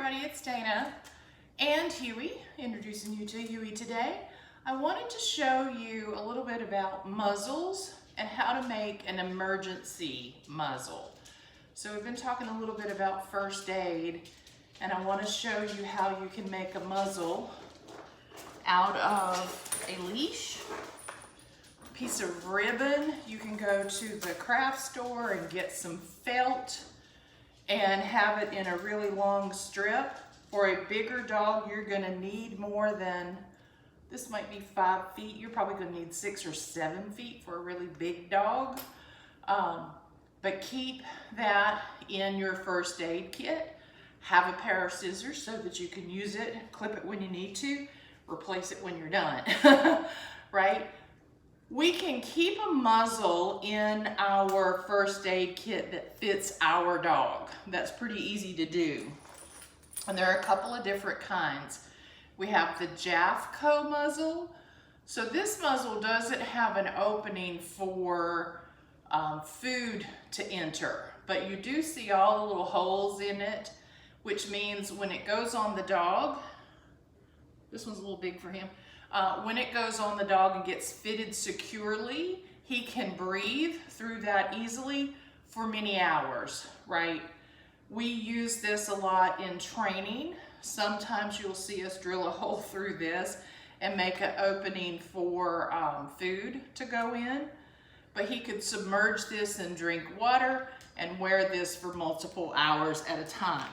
everybody, it's Dana and Huey, introducing you to Huey today. I wanted to show you a little bit about muzzles and how to make an emergency muzzle. So we've been talking a little bit about first aid, and I want to show you how you can make a muzzle out of a leash, a piece of ribbon. You can go to the craft store and get some felt and have it in a really long strip. For a bigger dog, you're gonna need more than, this might be 5 feet. You're probably gonna need 6 or 7 feet for a really big dog. But keep that in your first aid kit. Have a pair of scissors so that you can use it, clip it when you need to, replace it when you're done, right? We can keep a muzzle in our first aid kit that fits our dog. That's pretty easy to do. And there are a couple of different kinds. We have the Jaffko Muzzle. So this muzzle doesn't have an opening for food to enter, but you do see all the little holes in it, which means when it goes on the dog, this one's a little big for him, when it goes on the dog and gets fitted securely, he can breathe through that easily for many hours, right? We use this a lot in training. Sometimes you'll see us drill a hole through this and make an opening for food to go in. But he could submerge this and drink water and wear this for multiple hours at a time.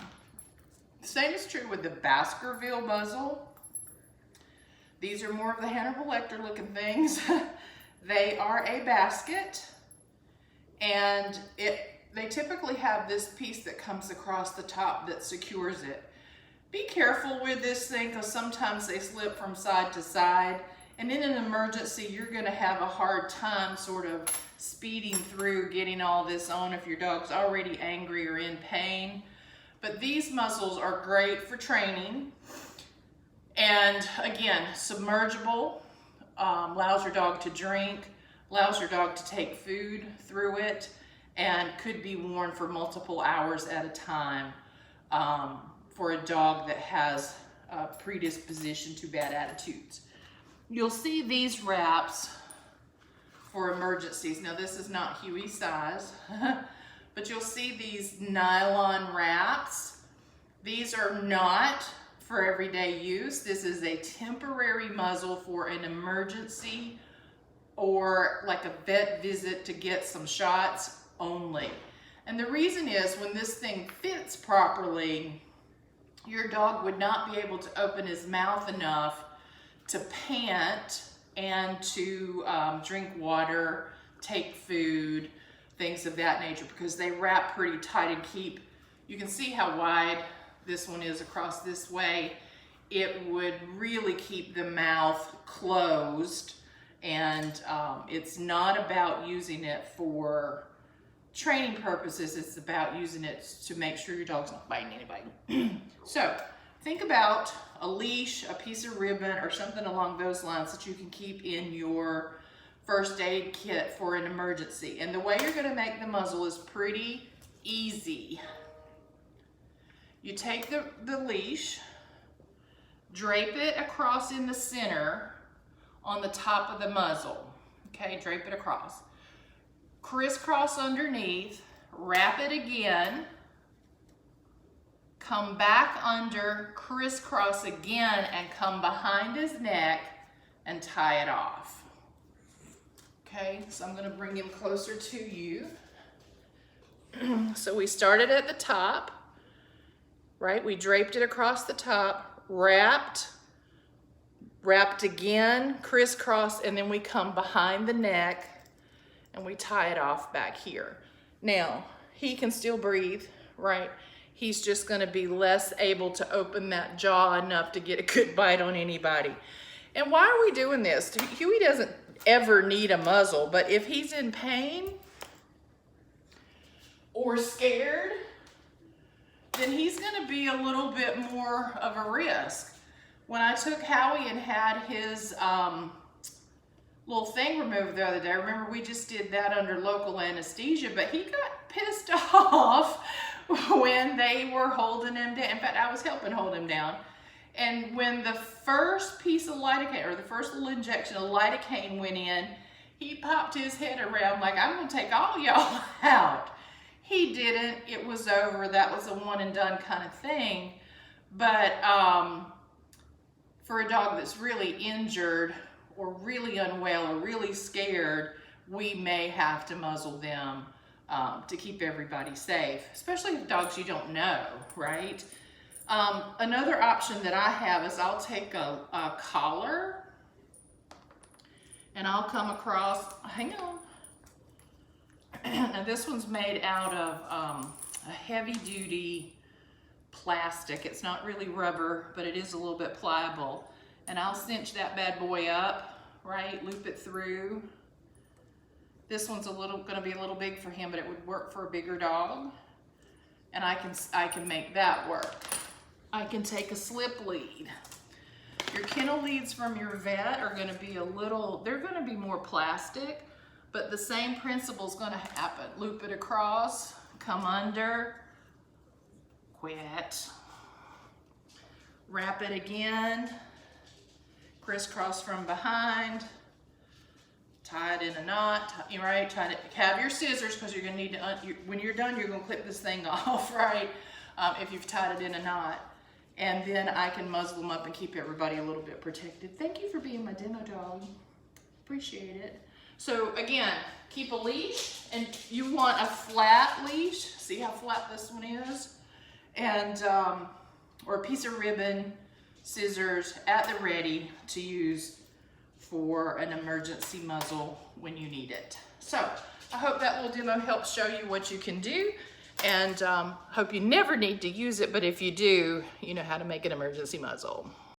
The same is true with the Baskerville Muzzle. These are more of the Hannibal Lecter looking things. They are a basket, and they typically have this piece that comes across the top that secures it. Be careful with this thing because sometimes they slip from side to side, and in an emergency you're going to have a hard time sort of speeding through getting all this on if your dog's already angry or in pain. But these muzzles are great for training. And again, submergible, allows your dog to drink, allows your dog to take food through it, and could be worn for multiple hours at a time for a dog that has a predisposition to bad attitudes. You'll see these wraps for emergencies. Now this is not Huey's size, but you'll see these nylon wraps. These are not for everyday use. This is a temporary muzzle for an emergency or like a vet visit to get some shots only. And the reason is when this thing fits properly, your dog would not be able to open his mouth enough to pant and to drink water, take food, things of that nature, because they wrap pretty tight and keep, you can see how wide this one is across this way. It would really keep the mouth closed, and it's not about using it for training purposes. It's about using it to make sure your dog's not biting anybody. So think about a leash, a piece of ribbon, or something along those lines that you can keep in your first aid kit for an emergency. And the way you're going to make the muzzle is pretty easy. You take the leash, drape it across in the center on the top of the muzzle. Okay, drape it across. Crisscross underneath, wrap it again, come back under, crisscross again, and come behind his neck and tie it off. Okay, so I'm going to bring him closer to you. So we started at the top. Right, we draped it across the top, wrapped again, crisscross, and then we come behind the neck and we tie it off back here. Now, he can still breathe, right? He's just gonna be less able to open that jaw enough to get a good bite on anybody. And why are we doing this? Huey doesn't ever need a muzzle, but if he's in pain or scared, then he's gonna be a little bit more of a risk. When I took Howie and had his little thing removed the other day, remember we just did that under local anesthesia, but he got pissed off when they were holding him down. In fact, I was helping hold him down. And when the first piece of lidocaine, or the first little injection of lidocaine went in, he popped his head around like, I'm gonna take all y'all out. He didn't, it was over. That was a one and done kind of thing. But for a dog that's really injured or really unwell or really scared, we may have to muzzle them to keep everybody safe, especially if dogs you don't know, right? Another option that I have is I'll take a collar and I'll come across, hang on. Now this one's made out of a heavy duty plastic. It's not really rubber, but it is a little bit pliable. And I'll cinch that bad boy up, right? Loop it through. This one's gonna be a little big for him, but it would work for a bigger dog. And I can make that work. I can take a slip lead. Your kennel leads from your vet are gonna be they're gonna be more plastic, but the same principle's gonna happen. Loop it across, come under, quit. Wrap it again, crisscross from behind, tie it in a knot, right? Have your scissors, because you're gonna need to, when you're done, you're gonna clip this thing off, right? If you've tied it in a knot. And then I can muzzle them up and keep everybody a little bit protected. Thank you for being my demo dog. Appreciate it. So again, keep a leash, and you want a flat leash. See how flat this one is? And, or a piece of ribbon, scissors at the ready to use for an emergency muzzle when you need it. So I hope that little demo helps show you what you can do, and hope you never need to use it, but if you do, you know how to make an emergency muzzle.